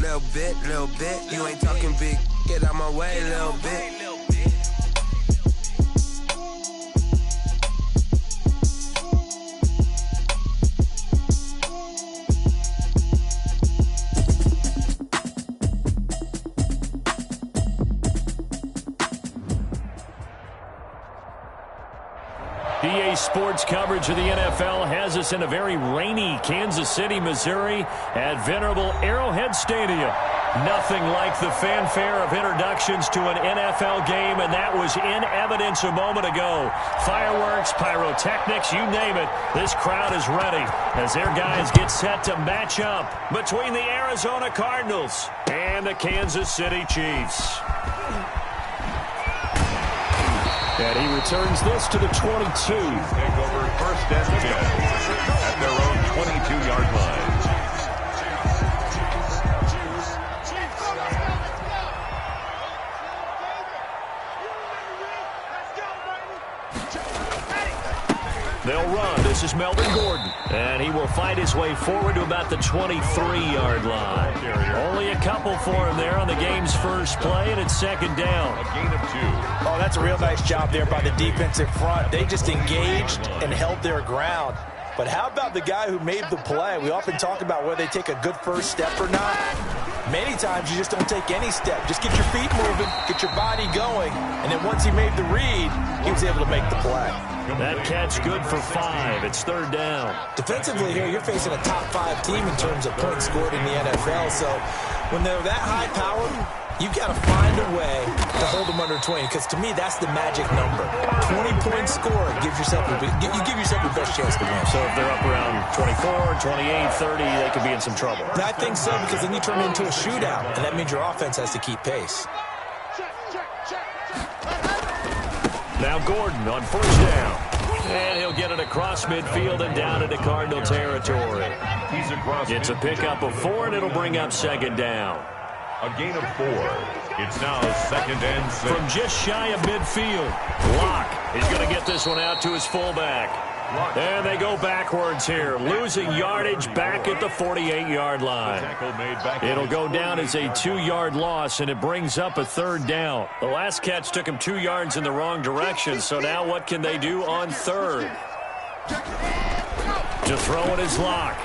little bit. You ain't talking big, get out my way, little bit. EA Sports coverage of the NFL has us in a very rainy Kansas City, Missouri at venerable Arrowhead Stadium. Nothing like the fanfare of introductions to an NFL game, and that was in evidence a moment ago. Fireworks, pyrotechnics, you name it. This crowd is ready as their guys get set to match up between the Arizona Cardinals and the Kansas City Chiefs. And he returns this to the 22. Take over first and 10 at their own 22-yard line. They'll run. This is Melvin Gordon. And he will fight his way forward to about the 23-yard line. Only a couple for him there on the game's first play, and it's second down. A gain of 2. Oh, that's a real nice job there by the defensive front. They just engaged and held their ground. But how about the guy who made the play? We often talk about whether they take a good first step or not. Many times you just don't take any step. Just get your feet moving, get your body going, and then once he made the read, he was able to make the play. That catch good for 5. It's third down. Defensively here, you're facing a top 5 team in terms of points scored in the NFL. So when they're that high powered, you got to find a way to hold them under 20, because to me, that's the magic number. 20-point score gives yourself you give yourself your best chance to win. So if they're up around 24, 28, 30, they could be in some trouble. I think so, because then you turn it into a shootout, and that means your offense has to keep pace. Now Gordon on first down. And he'll get it across midfield and down into Cardinal territory. He's across. It's a pickup of 4, and it'll bring up second down. A gain of 4. It's now second and 6. From just shy of midfield, Locke is going to get this one out to his fullback. And they go backwards here, losing yardage back at the 48-yard line. It'll go down as a 2-yard loss, and it brings up a third down. The last catch took him 2 yards in the wrong direction, so now what can they do on third? To throw it is Locke.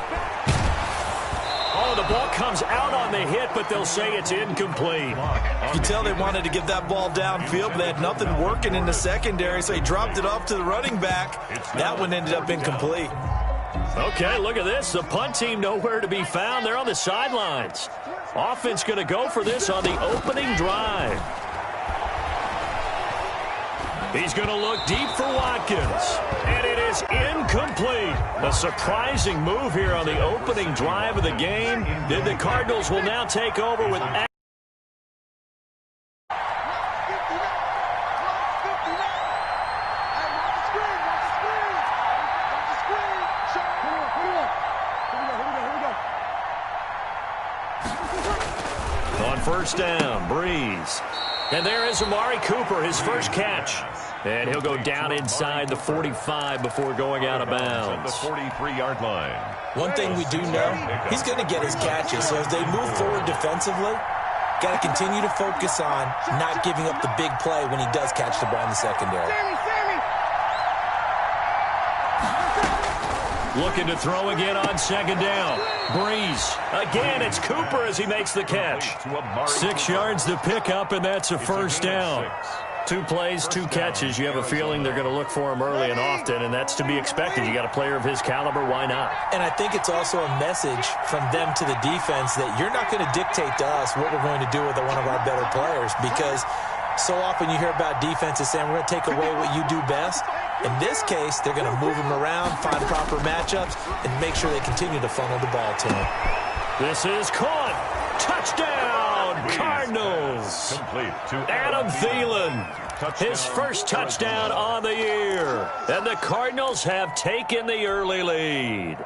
Oh, the ball comes out on the hit, but they'll say it's incomplete. You can tell they wanted to get that ball downfield, but they had nothing working in the secondary, so he dropped it off to the running back. That one ended up incomplete. Okay, look at this. The punt team nowhere to be found. They're on the sidelines. Offense going to go for this on the opening drive. He's going to look deep for Watkins. And it is incomplete. A surprising move here on the opening drive of the game. The Cardinals will now take over with... On first down, Breeze. And there is Amari Cooper, his first catch. And he'll go down inside the 45 before going out of bounds. The 43-yard line. One thing we do know, he's going to get his catches. So as they move forward defensively, got to continue to focus on not giving up the big play when he does catch the ball in the secondary. Looking to throw again on second down. Breeze. Again, it's Cooper as he makes the catch. 6 yards to pick up, and that's a first down. 2 plays, 2 catches. You have a feeling they're going to look for him early and often, and that's to be expected. You got a player of his caliber, why not? And I think it's also a message from them to the defense that you're not going to dictate to us what we're going to do with one of our better players, because so often you hear about defenses saying we're going to take away what you do best. In this case, they're going to move him around, find proper matchups, and make sure they continue to funnel the ball to him. This is caught. Touchdown, Cardinals. Complete to Adam Thielen. His first touchdown on the year. And the Cardinals have taken the early lead.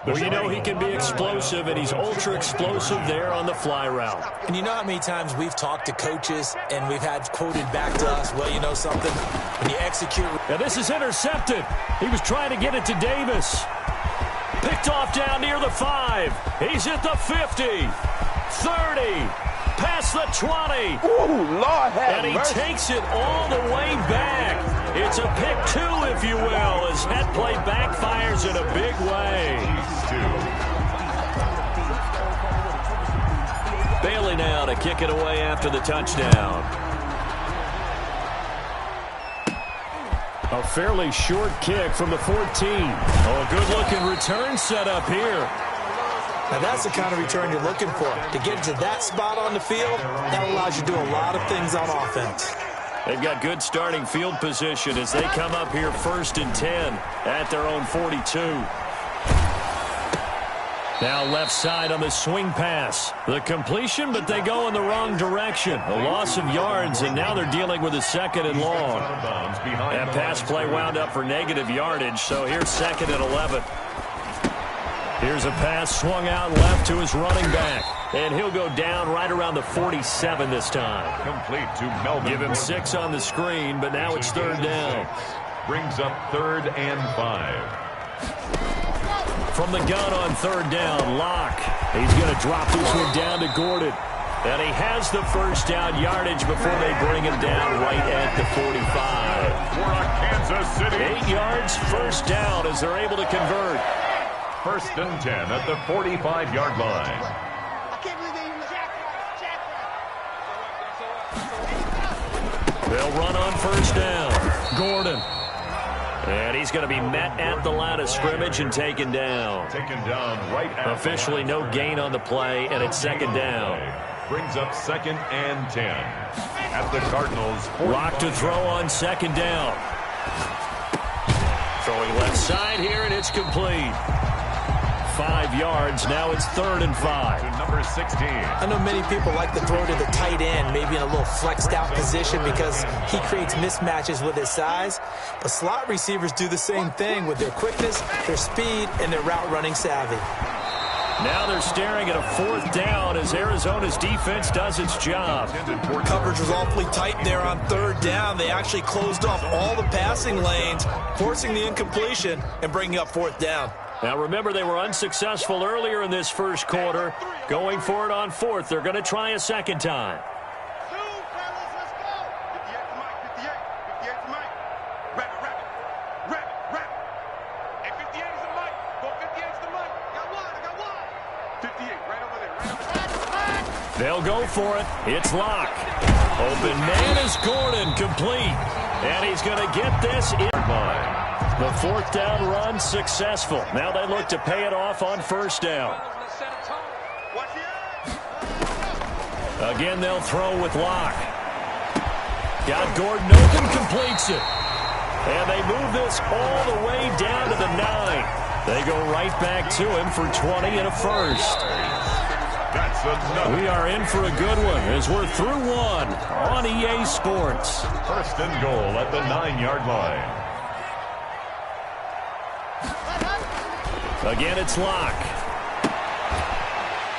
Well, you know he can be explosive, and he's ultra-explosive there on the fly route. And you know how many times we've talked to coaches and we've had quoted back to us, well, you know something, when you execute... Now this is intercepted. He was trying to get it to Davis. Picked off down near the 5. He's at the 50. 30. Past the 20. Ooh, Lord have And he mercy. takes it all the way back. It's a pick 2, if you will, as that play backfires in a big way. Bailey now to kick it away after the touchdown. A fairly short kick from the 14. Oh, a good-looking return set up here. Now, that's the kind of return you're looking for. To get to that spot on the field, that allows you to do a lot of things on offense. They've got good starting field position as they come up here 1st and 10 at their own 42. Now left side on the swing pass. The completion, but they go in the wrong direction. A loss of yards, and now they're dealing with a 2nd and long. That pass play wound up for negative yardage, so here's 2nd and 11. Here's a pass swung out left to his running back. And he'll go down right around the 47 this time. Complete to Melvin. Give him 6 on the screen, but now it's 3rd down. Brings up 3rd and 5. From the gun on 3rd down, Locke. He's going to drop this one down to Gordon. And he has the 1st down yardage before they bring him down right at the 45. For Kansas City. 8 yards, 1st down as they're able to convert. 1st and 10 at the 45-yard line. They'll run on 1st down. Gordon. And he's going to be met at the line of scrimmage and taken down. Taken down right at Officially no gain on the play, and it's 2nd down. Brings up 2nd and 10 at the Cardinals. Rock to throw on 2nd down. Throwing left side here, and it's complete. 5 yards. Now it's 3rd and 5. To number 16. I know many people like to throw to the tight end, maybe in a little flexed out position because he creates mismatches with his size. But slot receivers do the same thing with their quickness, their speed, and their route running savvy. Now they're staring at a 4th down as Arizona's defense does its job. Coverage was awfully tight there on 3rd down. They actually closed off all the passing lanes, forcing the incompletion and bringing up 4th down. Now remember, they were unsuccessful earlier in this 1st quarter. Going for it on 4th. They're going to try a 2nd time. They'll go for it. It's Locke. Open man is Gordon, complete. And he's going to get this in line. The 4th down run successful. Now they look to pay it off on 1st down. Again, they'll throw with Locke. Got Gordon open, completes it. And they move this all the way down to the 9. They go right back to him for 20 and a 1st. That's enough. We are in for a good one as we're through 1 on EA Sports. 1st and goal at the 9-yard line. Again, it's Locke.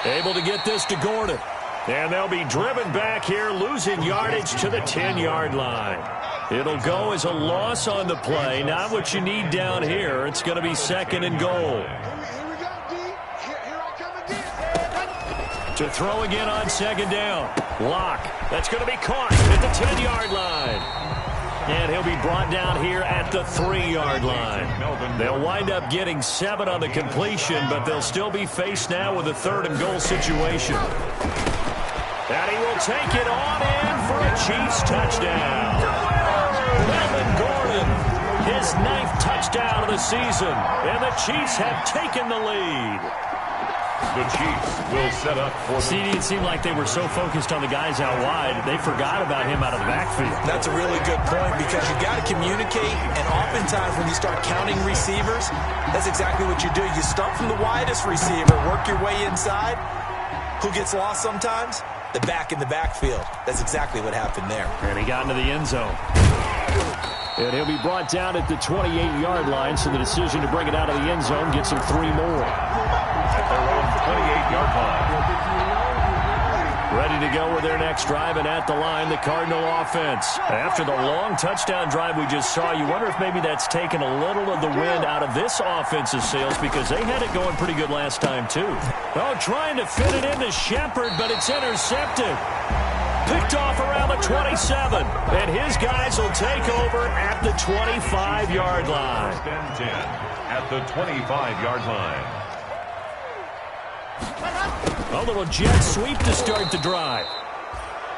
Able to get this to Gordon. And they'll be driven back here, losing yardage to the 10-yard line. It'll go as a loss on the play. Not what you need down here. It's going to be 2nd and goal. To throw again on 2nd down. Locke. That's going to be caught at the 10-yard line. And he'll be brought down here at the 3-yard line. They'll wind up getting 7 on the completion, but they'll still be faced now with a 3rd and goal situation. And he will take it on in for a Chiefs touchdown. Melvin Gordon, his 9th touchdown of the season. And the Chiefs have taken the lead. The Chiefs will set up for the... CD, it seemed like they were so focused on the guys out wide, they forgot about him out of the backfield. That's a really good point because you got to communicate, and oftentimes when you start counting receivers, that's exactly what you do. You start from the widest receiver, work your way inside. Who gets lost sometimes? The back in the backfield. That's exactly what happened there. And he got into the end zone. And he'll be brought down at the 28-yard line, so the decision to bring it out of the end zone gets him 3 more. At their own 28-yard line. Ready to go with their next drive, and at the line, the Cardinal offense. After the long touchdown drive we just saw, you wonder if maybe that's taken a little of the wind out of this offense's sails, because they had it going pretty good last time, too. Oh, trying to fit it into Shepard, but it's intercepted. Picked off around the 27, and his guys will take over at the 25-yard line. First and 10 at the 25-yard line. A little jet sweep to start the drive.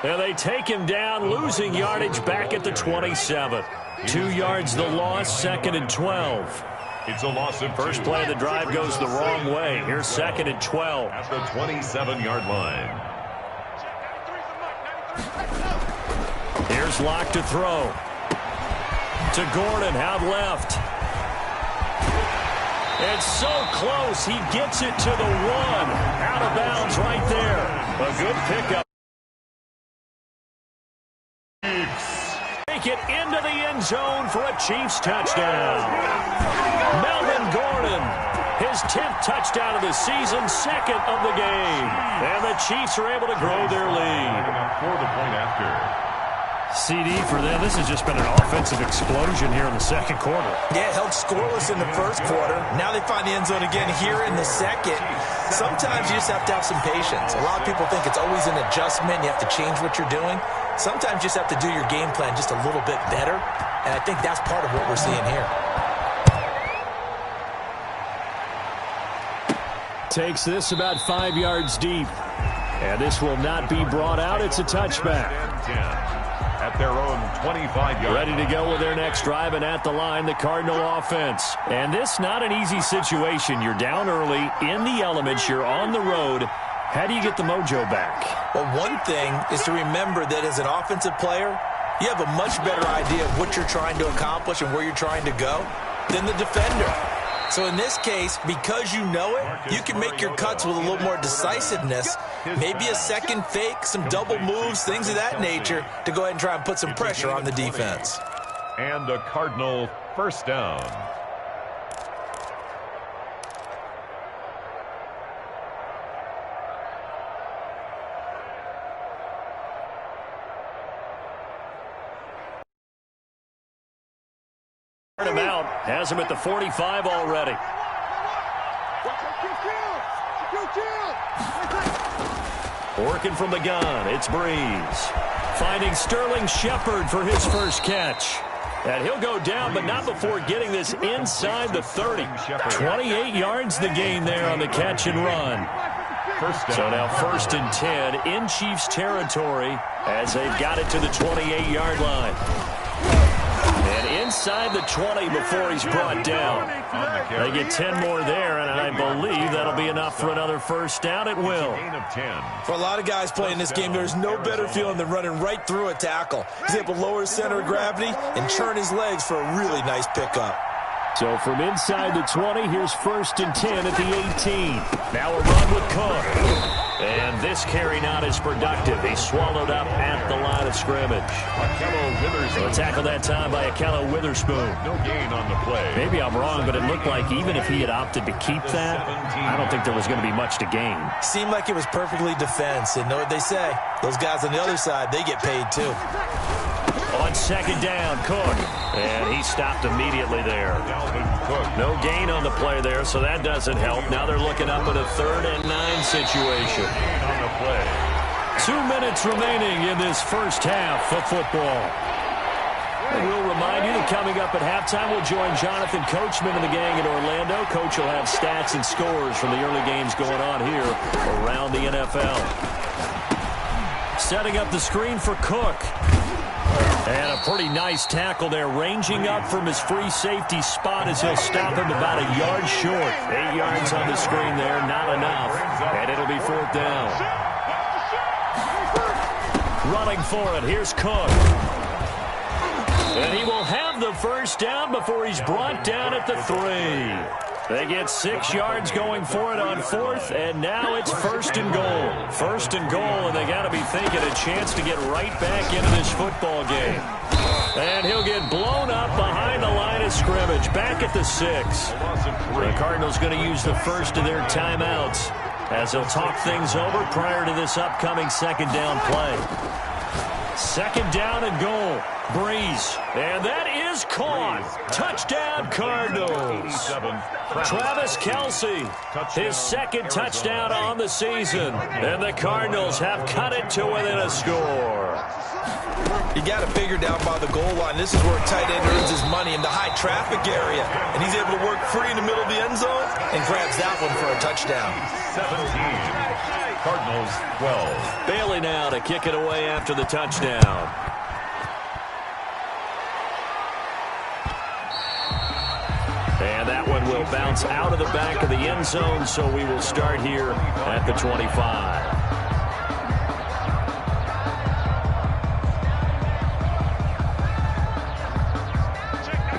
And they take him down, losing yardage back at the 27. 2 yards the loss, second and 12. It's a loss of First play of the drive goes the wrong way. Here's second and 12. at the 27-yard line. Here's Locke to throw. To Gordon, out left. It's so close, he gets it to the 1. Out of bounds right there. A good pickup. Make it into the end zone for a Chiefs touchdown. Melvin Gordon, his 10th touchdown of the season, second of the game. And the Chiefs are able to grow their lead. For the point after. CD for them, this has just been an offensive explosion here in the second quarter. Yeah, held scoreless in the first quarter. Now they find the end zone again here in the second. Sometimes you just have to have some patience. A lot of people think it's always an adjustment. You have to change what you're doing. Sometimes you just have to do your game plan just a little bit better. And I think that's part of what we're seeing here. Takes this about 5 yards deep. And this will not be brought out. It's a touchback. At their own 25-yard. Ready to go with their next drive, and at the line, the Cardinal offense. And this not an easy situation. You're down early, in the elements, you're on the road. How do you get the mojo back? Well, one thing is to remember that as an offensive player, you have a much better idea of what you're trying to accomplish and where you're trying to go than the defender. So in this case, because you know it, you can make your cuts with a little more decisiveness. Maybe a second fake, some double moves, things of that nature, to go ahead and try and put some pressure on the defense. And a Cardinal first down. Him out, has him at the 45 already. Working from the gun, it's Breeze. Finding Sterling Shepard for his first catch. And he'll go down, but not before getting this inside the 30. 28 yards the gain there on the catch and run. So now first and 10 in Chiefs territory as they've got it to the 28-yard line. And inside the 20 before he's brought down. They get 10 more there, and I believe that'll be enough for another first down. It will. For a lot of guys playing this game, there's no better feeling than running right through a tackle. He's able to lower his center of gravity and churn his legs for a really nice pickup. So from inside the 20, here's first and 10 at the 18. Now a run with Cook. And this carry not as productive. He's swallowed up at the line of scrimmage. A tackle that time by Akello Witherspoon. No gain on the play. Maybe I'm wrong, but it looked like even if he had opted to keep that, I don't think there was going to be much to gain. Seemed like it was perfectly defense. And know what they say? Those guys on the other side, they get paid too. On second down, Cook. And he stopped immediately there. No gain on the play there, so that doesn't help. Now they're looking up at a 3rd and 9 situation. 2 minutes remaining in this first half of football. And we'll remind you that coming up at halftime, we'll join Jonathan Coachman and the gang in Orlando. Coach will have stats and scores from the early games going on here around the NFL. Setting up the screen for Cook. And a pretty nice tackle there, ranging up from his free safety spot as he'll stop him about a yard short. 8 yards on the screen there, not enough. And it'll be 4th down. Running for it, here's Cook. And he will have the first down before he's brought down at the 3. They get 6 yards going for it on 4th, and now it's 1st and goal. 1st and goal, and they got to be thinking a chance to get right back into this football game. And he'll get blown up behind the line of scrimmage, back at the 6. The Cardinals going to use the first of their timeouts. as he'll talk things over prior to this upcoming second down play. Second down and goal. Breeze. And that is caught. Touchdown, Cardinals. Travis Kelce, his second touchdown on the season. And the Cardinals have cut it to within a score. You got to figure down by the goal line. This is where a tight end earns his money in the high traffic area. And he's able to work free in the middle of the end zone and grabs that one for a touchdown. 17. Cardinals 12. Bailey now to kick it away after the touchdown. And that one will bounce out of the back of the end zone, so we will start here at the 25.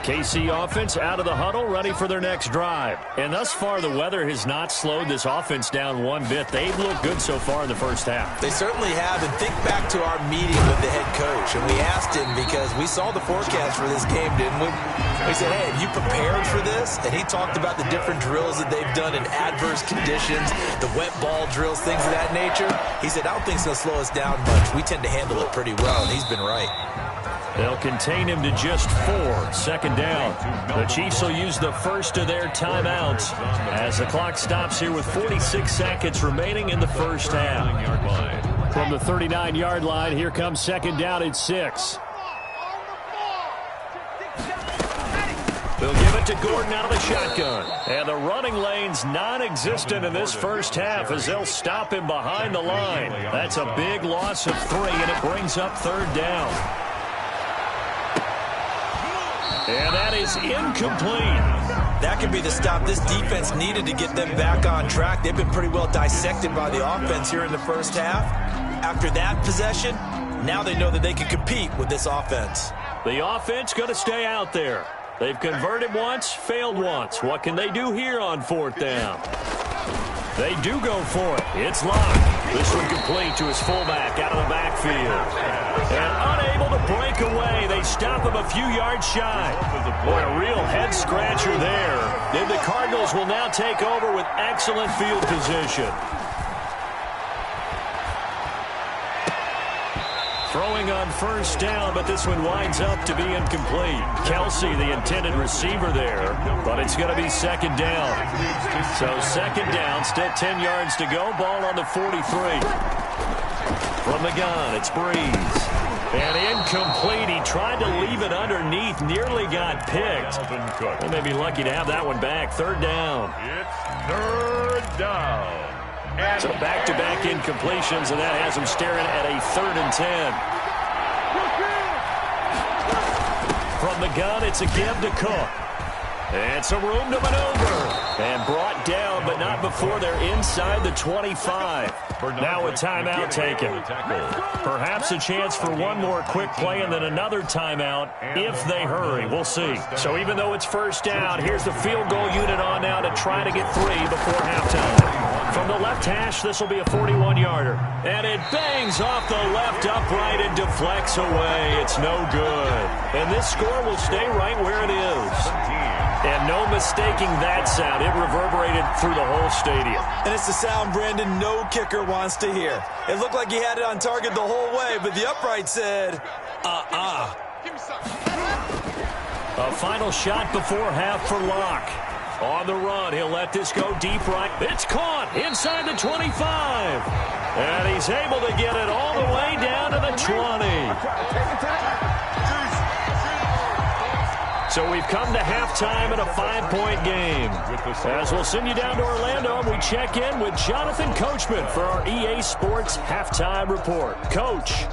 KC offense out of the huddle, ready for their next drive. And thus far, the weather has not slowed this offense down one bit. They've looked good so far in the first half. They certainly have. And think back to our meeting with the head coach. And we asked him because we saw the forecast for this game, didn't we? We said, hey, have you prepared for this? And he talked about the different drills that they've done in adverse conditions, the wet ball drills, things of that nature. He said, I don't think it's going to slow us down much. We tend to handle it pretty well, and he's been right. They'll contain him to just 4. Second down. The Chiefs will use the first of their timeouts as the clock stops here with 46 seconds remaining in the first half. From the 39-yard line, here comes second down at 6. They'll give it to Gordon out of the shotgun. And the running lane's non-existent in this first half as they'll stop him behind the line. That's a big loss of 3, and it brings up third down. And that is incomplete. That could be the stop this defense needed to get them back on track. They've been pretty well dissected by the offense here in the first half. After that possession, now they know that they can compete with this offense. The offense going to stay out there. They've converted once, failed once. What can they do here on fourth down? They do go for it. It's Locke. This one complete to his fullback out of the backfield. And unable to break away. They stop him a few yards shy. Boy, a real head-scratcher there. Then the Cardinals will now take over with excellent field position. Throwing on first down, but this one winds up to be incomplete. Kelce, the intended receiver there, but it's going to be second down. So second down, still 10 yards to go. Ball on the 43. From the gun, it's Breeze. And incomplete. He tried to leave it underneath, nearly got picked. They may be lucky to have that one back. Third down. It's third down. So back-to-back incompletions, and that has him staring at a 3rd and 10. From the gun, it's a give to Cook. And some room to maneuver. And brought down, but not before they're inside the 25. Now a timeout taken. Perhaps a chance for one more quick play and then another timeout if they hurry. We'll see. So even though it's first down, here's the field goal unit on now to try to get 3 before halftime. From the left hash, this will be a 41-yarder. And it bangs off the left upright and deflects away. It's no good. And this score will stay right where it is. And no mistaking that sound. It reverberated through the whole stadium. And it's the sound Brandon no kicker wants to hear. It looked like he had it on target the whole way, but the upright said, A final shot before half for Locke. On the run, he'll let this go deep right. It's caught inside the 25. And he's able to get it all the way down to the 20. So we've come to halftime in a 5-point game. As we'll send you down to Orlando, and we check in with Jonathan Coachman for our EA Sports Halftime Report. Coach.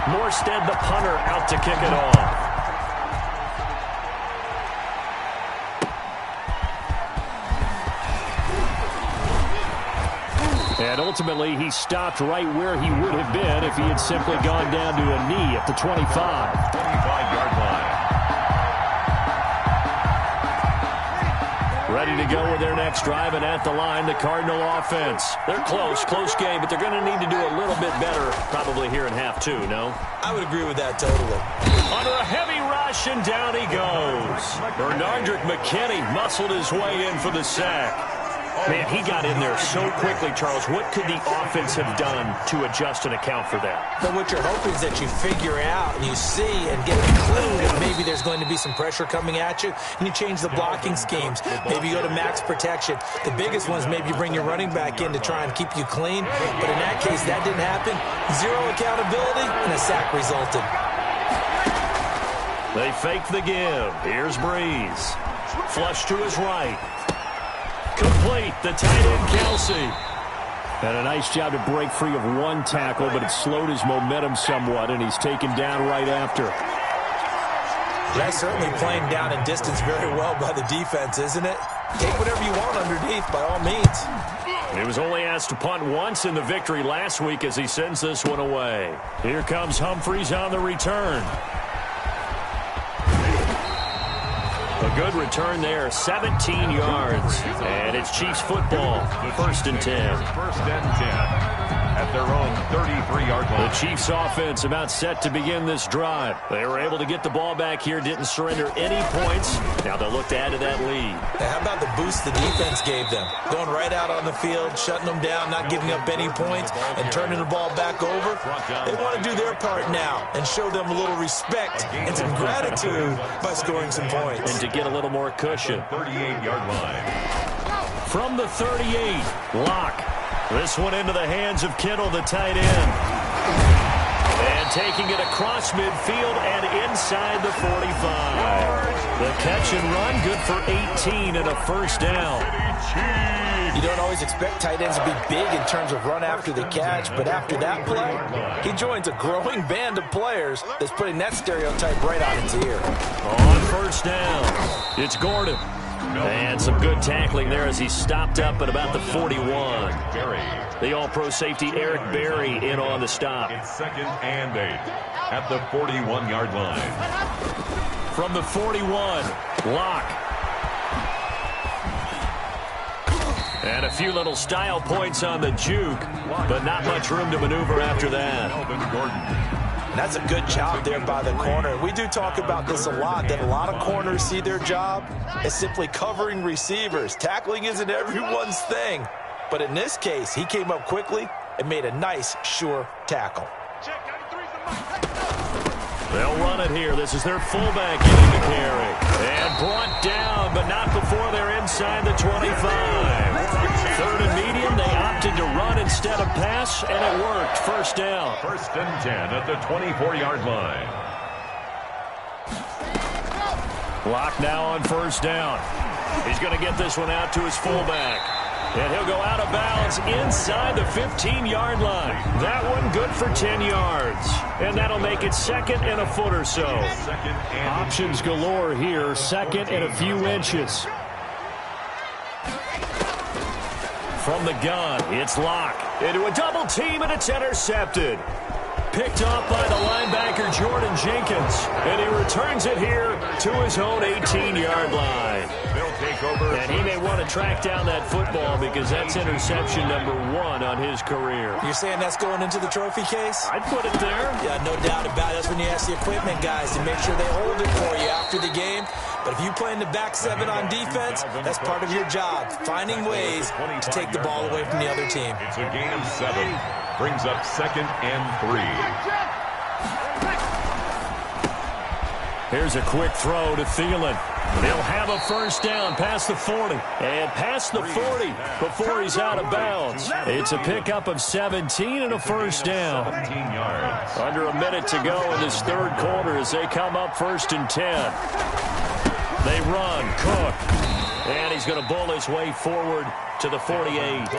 Morstead, the punter, out to kick it off. And ultimately, he stopped right where he would have been if he had simply gone down to a knee at the 25. 25-yard line. Ready to go with their next drive, and at the line, the Cardinal offense. They're close game, but they're going to need to do a little bit better probably here in half two, no? I would agree with that totally. Under a heavy rush, and down he goes. Bernardrick McKinney muscled his way in for the sack. Man, he got in there so quickly, Charles. What could the offense have done to adjust and account for that? But what you're hoping is that you figure out and you see and get a clue that maybe there's going to be some pressure coming at you, and you change the blocking schemes. Maybe you go to max protection. The biggest one is maybe you bring your running back in to try and keep you clean. But in that case, that didn't happen. Zero accountability, and a sack resulted. They fake the give. Here's Breeze. Flush to his right. Complete, the tight end, Kelsey. And a nice job to break free of one tackle, but it slowed his momentum somewhat, and he's taken down right after. That's certainly playing down and distance very well by the defense, isn't it? Take whatever you want underneath, by all means. He was only asked to punt once in the victory last week as he sends this one away. Here comes Humphries on the return. A good return there, 17 yards. And it's Chiefs football, 1st and 10. 1st and 10 at their own 33-yard line. The Chiefs offense about set to begin this drive. They were able to get the ball back here, didn't surrender any points. Now they'll look to add to that lead. How about the boost the defense gave them? Going right out on the field, shutting them down, not giving up any points, and turning the ball back over. They want to do their part now and show them a little respect and some gratitude by scoring some points. And to get a little more cushion. 38-yard line. From the 38, Locke. This one into the hands of Kittle, the tight end. And taking it across midfield and inside the 45. The catch and run, good for 18 and a 1st down. You don't always expect tight ends to be big in terms of run after the catch, but after that play, he joins a growing band of players that's putting that stereotype right on its ear. On 1st down, it's Gordon. And some good tackling there as he stopped up at about the 41. The All-Pro safety Eric Berry in on the stop. It's 2nd and 8 at the 41-yard line. From the 41, Locke. And a few little style points on the juke, but not much room to maneuver after that. And that's a good job there by the corner. We do talk about this a lot, that a lot of corners see their job as simply covering receivers. Tackling isn't everyone's thing. But in this case, he came up quickly and made a nice, sure tackle. They'll run it here. This is their fullback getting the carry. And brought down, but not before they're inside the 25. 3rd and medium, they opted to run instead of pass, and it worked. 1st down. 1st and 10 at the 24-yard line. Locke now on 1st down. He's going to get this one out to his fullback. And he'll go out of bounds inside the 15-yard line. That one good for 10 yards. And that'll make it 2nd and a foot or so. Options galore here. 2nd and a few inches. From the gun, it's Locke. Into a double team, and it's intercepted. Picked off by the linebacker, Jordan Jenkins. And he returns it here to his own 18-yard line. And he may want to track down that football because that's interception number 1 on his career. You're saying that's going into the trophy case? I'd put it there. Yeah, no doubt about it. That's when you ask the equipment guys to make sure they hold it for you after the game. But if you play in the back 7 on defense, that's part of your job, finding ways to take the ball away from the other team. It's a gain of 7. Brings up 2nd and 3. Here's a quick throw to Thielen. He'll have a 1st down past the 40. And past the 40 before he's out of bounds. It's a pickup of 17 and a 1st down. 17 yards. Under a minute to go in this 3rd quarter as they come up 1st and 10. They run. Cook. And he's going to bull his way forward to the 48.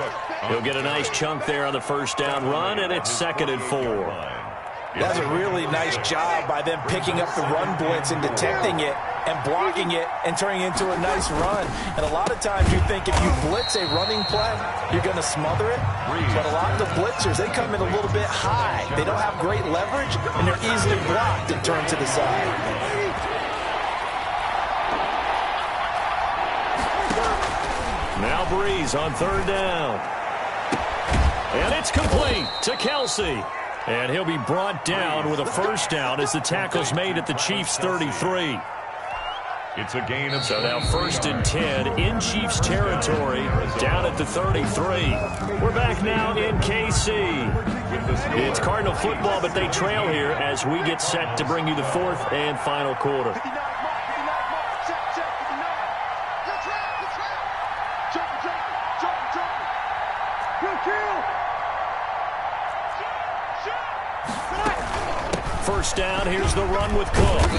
He'll get a nice chunk there on the 1st down run, and it's 2nd and 4. That's a really nice job by them picking up the run blitz and detecting it and blocking it and turning it into a nice run. And a lot of times you think if you blitz a running play, you're going to smother it. But a lot of the blitzers, they come in a little bit high. They don't have great leverage, and they're easily blocked and turned to the side. Now Breeze on third down. And it's complete to Kelsey. And he'll be brought down with a first down as the tackle's made at the Chiefs' 33. It's a gain of So now 1st and 10 in Chiefs territory down at the 33. We're back now in KC. It's Cardinal football, but they trail here as we get set to bring you the 4th and final quarter. First down, here's the run with Cook.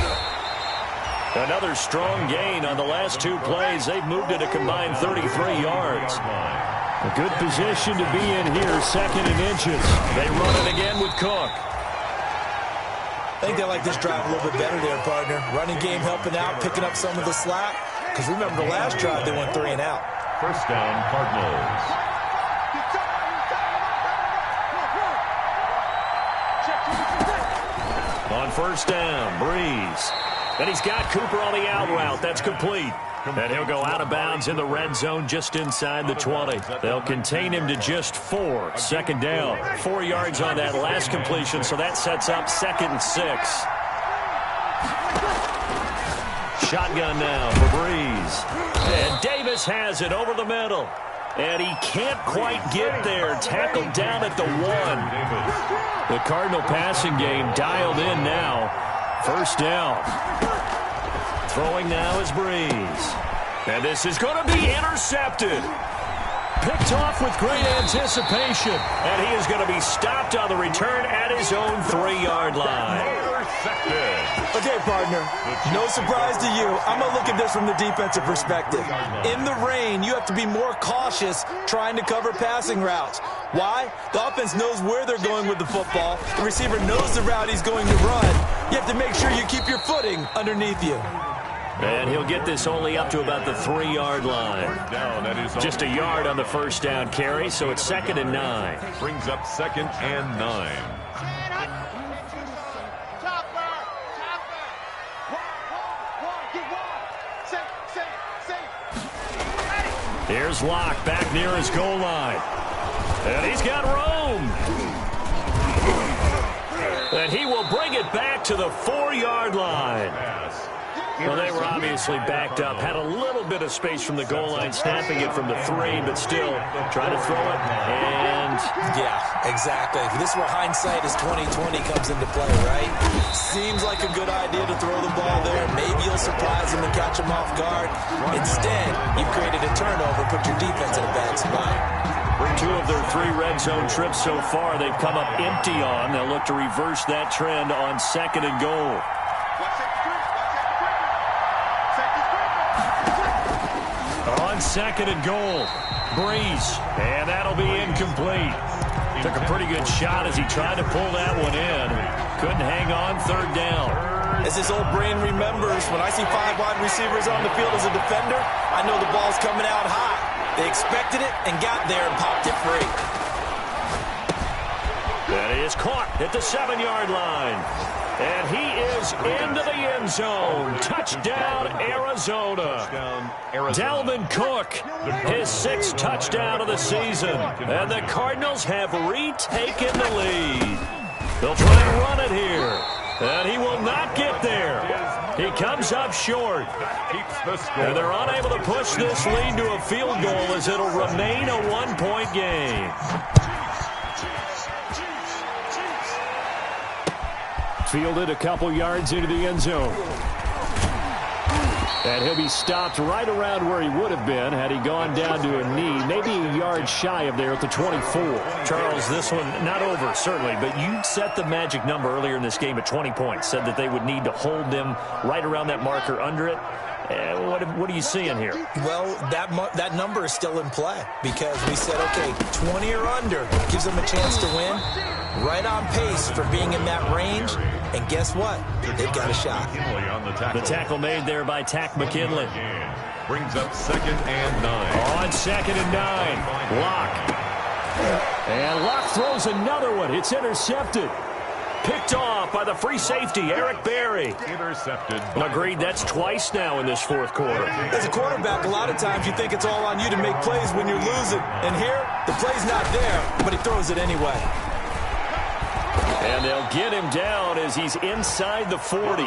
Another strong gain on the last 2 plays. They've moved it a combined 33 yards. A good position to be in here, 2nd and inches. They run it again with Cook. I think they like this drive a little bit better there, partner. Running game helping out, picking up some of the slack. Because remember the last drive, they went 3 and out. first down, Cardinals. On first down, Breeze. And he's got Cooper on the out route. That's complete. And he'll go out of bounds in the red zone just inside the 20. They'll contain him to just 4. 2nd down. 4 yards on that last completion, so that sets up 2nd and 6. Shotgun now for Breeze. And Davis has it over the middle. And he can't quite get there. Tackled down at the 1. The Cardinal passing game dialed in now. First down. Throwing now is Breeze. And this is going to be intercepted. Picked off with great anticipation. And he is going to be stopped on the return at his own 3-yard line. Okay, partner, no surprise to you. I'm going to look at this from the defensive perspective. In the rain, you have to be more cautious trying to cover passing routes. Why? The offense knows where they're going with the football. The receiver knows the route he's going to run. You have to make sure you keep your footing underneath you. And he'll get this only up to about the 3-yard line. Just a yard on the first down carry, so it's 2nd and 9. Brings up 2nd and 9. Here's Locke back near his goal line. And he's got room. And he will bring it back to the 4-yard line. Well, they were obviously backed up. Had a little bit of space from the goal line, snapping it from the 3, but still trying to throw it. And yeah, exactly. This is where hindsight is 20/20 comes into play, right? Seems like a good idea to throw the ball there. Maybe you'll surprise him and catch him off guard. Instead, you've created a turnover, put your defense in a bad spot. 2 of their 3 red zone trips so far, they've come up empty on. They'll look to reverse that trend on 2nd and goal. On 2nd and goal, Breeze, and that'll be incomplete. Took a pretty good shot as he tried to pull that one in. Couldn't hang on 3rd down. As his old brain remembers, when I see 5 wide receivers on the field as a defender, I know the ball's coming out high. They expected it and got there and popped it free. That is caught at the 7-yard line. And he is into the end zone. Touchdown, Arizona. Dalvin Cook, his 6th touchdown of the season. And the Cardinals have retaken the lead. They'll try and run it here. And he will not get there. He comes up short. And they're unable to push this lead to a field goal as it'll remain a 1-point game. Fielded a couple yards into the end zone. And he'll be stopped right around where he would have been had he gone down to a knee, maybe a yard shy of there at the 24. Charles, this one not over, certainly, but you set the magic number earlier in this game at 20 points, said that they would need to hold them right around that marker under it. What are you seeing here? Well, that number is still in play because we said, okay, 20 or under gives them a chance to win. Right on pace for being in that range. And guess what? They've got a shot. The tackle made there by Tack McKinley. Brings up 2nd and 9. On 2nd and 9, Locke. And Locke throws another one. It's intercepted. Picked off by the free safety, Eric Berry. Intercepted. Agreed, that's twice now in this fourth quarter. As a quarterback, a lot of times you think it's all on you to make plays when you're losing. And here, the play's not there, but he throws it anyway. And they'll get him down as he's inside the 40.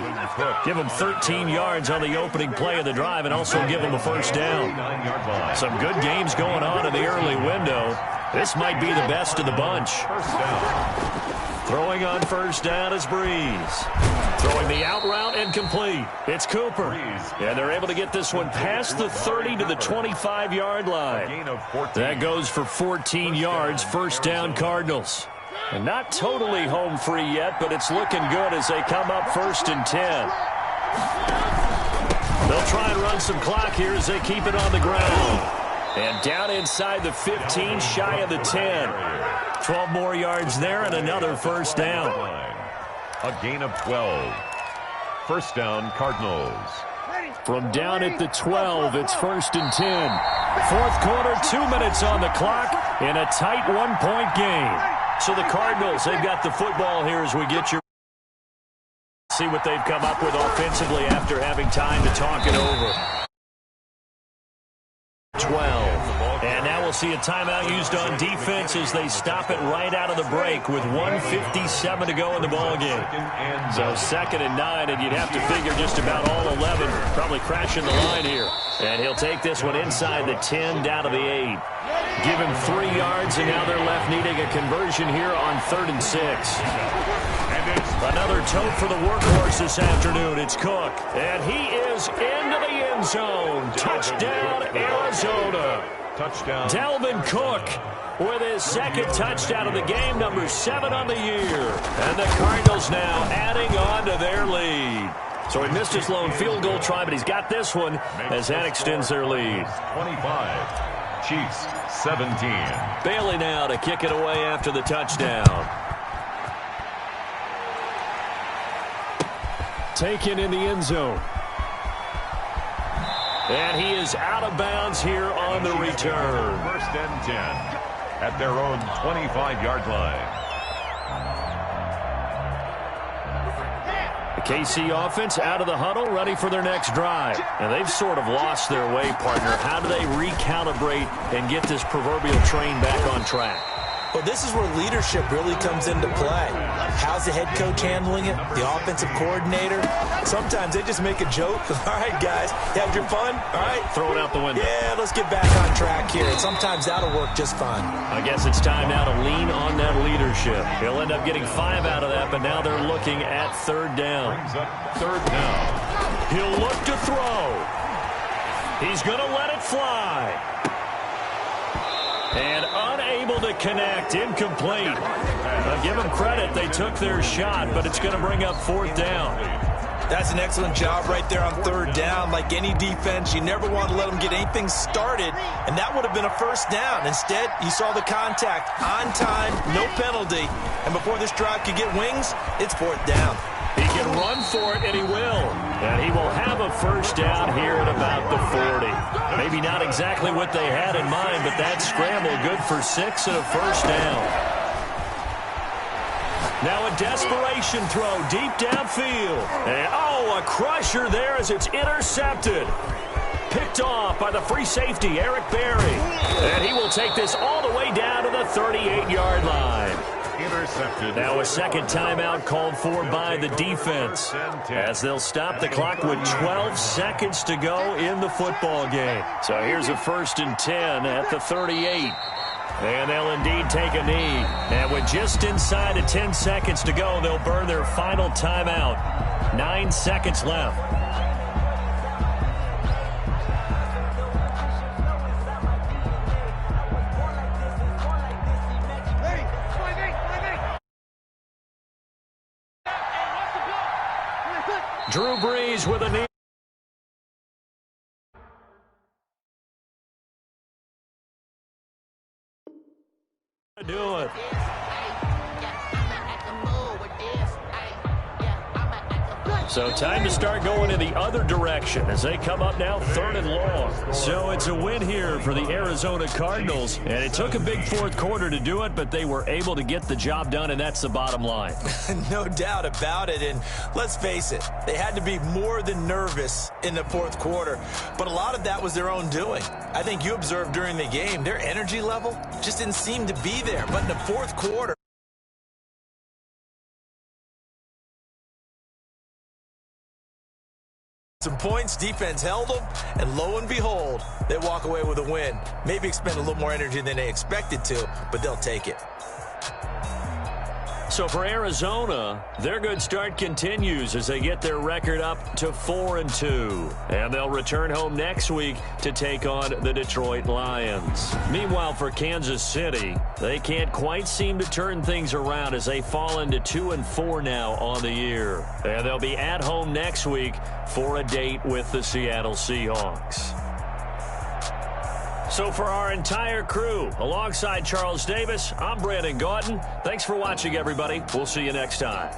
Give him 13 yards on the opening play of the drive and also give him a first down. Some good games going on in the early window. This might be the best of the bunch. Throwing on first down is Breeze. Throwing the out route incomplete. It's Cooper. And they're able to get this one past the 30 to the 25-yard line. That goes for 14 yards. First down, Cardinals. And not totally home free yet, but it's looking good as they come up 1st and 10. They'll try and run some clock here as they keep it on the ground. And down inside the 15, shy of the 10. 12 more yards there and another first down. A gain of 12. First down, Cardinals. From down at the 12, it's 1st and 10. Fourth quarter, 2 minutes on the clock in a tight one-point game. So the Cardinals, they've got the football here as we get your... See what they've come up with offensively after having time to talk it over. 12. And now we'll see a timeout used on defense as they stop it right out of the break with 1:57 to go in the ballgame. So 2nd and 9, and you'd have to figure just about all 11 probably crashing the line here. And he'll take this one inside the 10 down to the 8. Give him 3 yards, and now they're left needing a conversion here on 3rd and 6. Another tote for the workhorse this afternoon. It's Cook. And he is into the end zone. Touchdown, Arizona. Touchdown. Dalvin Cook with his 2nd touchdown of the game, number 7 on the year. And the Cardinals now adding on to their lead. So he missed his lone field goal try, but he's got this one as that extends their lead. 25. Chiefs, 17. Bailey now to kick it away after the touchdown. Taken in the end zone. And he is out of bounds here on the return. 1st and 10 at their own 25-yard line. The KC offense out of the huddle, ready for their next drive. And they've sort of lost their way, partner. How do they recalibrate and get this proverbial train back on track? Well, this is where leadership really comes into play. How's the head coach handling it? The offensive coordinator? Sometimes they just make a joke. All right, guys, you had your fun? All right. Throw it out the window. Yeah, let's get back on track here. And sometimes that'll work just fine. I guess it's time now to lean on that leadership. He'll end up getting 5 out of that, but now they're looking at 3rd down. Brings up 3rd down. He'll look to throw. He's going to let it fly. And unable to connect, incomplete. Now give them credit, they took their shot, but it's going to bring up 4th down. That's an excellent job right there on 3rd down. Like any defense, you never want to let them get anything started, and that would have been a first down. Instead, you saw the contact on time, no penalty, and before this drive could get wings, it's 4th down. He can run for it, and he will. And he will have a first down here at about the 40. Maybe not exactly what they had in mind, but that scramble good for 6 and a first down. Now a desperation throw deep downfield. And, a crusher there as it's intercepted. Picked off by the free safety, Eric Berry. And he will take this all the way down to the 38-yard line. Intercepted. Now a 2nd timeout called for by the defense as they'll stop the clock with 12 seconds to go in the football game. So here's a 1st and 10 at the 38. And they'll indeed take a knee. And with just inside of 10 seconds to go, they'll burn their final timeout. 9 seconds left. Drew Brees with a knee. Do it. So time to start going in the other direction as they come up now 3rd and long. So it's a win here for the Arizona Cardinals. And it took a big fourth quarter to do it, but they were able to get the job done, and that's the bottom line. No doubt about it. And let's face it, they had to be more than nervous in the fourth quarter. But a lot of that was their own doing. I think you observed during the game, their energy level just didn't seem to be there. But in the fourth quarter, some points, defense held them, and lo and behold, they walk away with a win. Maybe expend a little more energy than they expected to, but they'll take it. So for Arizona, their good start continues as they get their record up to 4-2. And they'll return home next week to take on the Detroit Lions. Meanwhile, for Kansas City, they can't quite seem to turn things around as they fall into 2-4 now on the year. And they'll be at home next week for a date with the Seattle Seahawks. So for our entire crew, alongside Charles Davis, I'm Brandon Gaudin. Thanks for watching, everybody. We'll see you next time.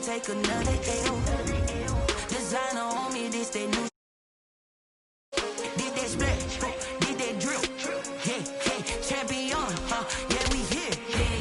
Take another L. Designer on me, this they new. Did that split, did that drill. Yeah, champion, yeah, we here.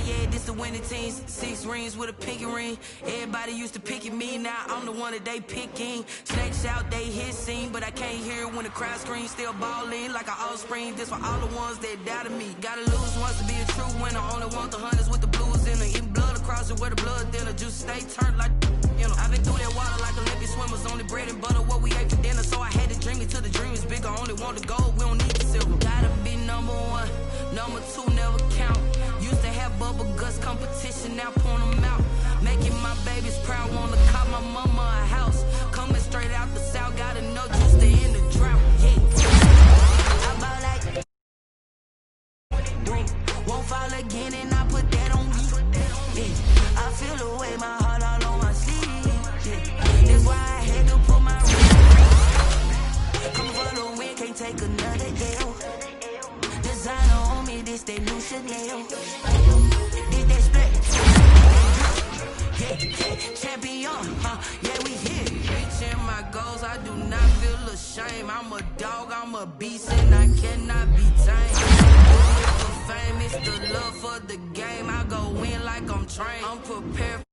Yeah, this the winning teams. 6 rings with a pinky ring. Everybody used to picking me, now I'm the one that they picking. Snakes out, they hit scene, but I can't hear when the crowd screams. Still balling like an offspring. This for all the ones that doubted me. Gotta lose once to be a true winner. Only want the hunters with the blues in it. Eating blood across it where the blood dinner. Juice stay turned like, you know. I've been through that water like Olympic swimmers. Only bread and butter what we ate for dinner. So I had to dream it till the dream is bigger. Only want the gold, we don't need the silver. Gotta be number 1, number 2 never count. Used to have bubble guts competition, now point them out. Making my babies proud, wanna call my mama a house. Coming straight out the south, gotta know just to end the drought. Yeah, I ball like won't fall again, and I put that on me. Yeah, I feel the way, my heart all on my sleeve. Yeah, that's why I had to put my ring. Come for the win, can't take another L. Designer on me, this that new Chanel. Did that split? Yeah, champion, yeah, we here. Reaching my goals, I do not feel ashamed. I'm a dog, I'm a beast, and I cannot be tamed. For fame, it's the love for the game. I go in like I'm trained. I'm prepared.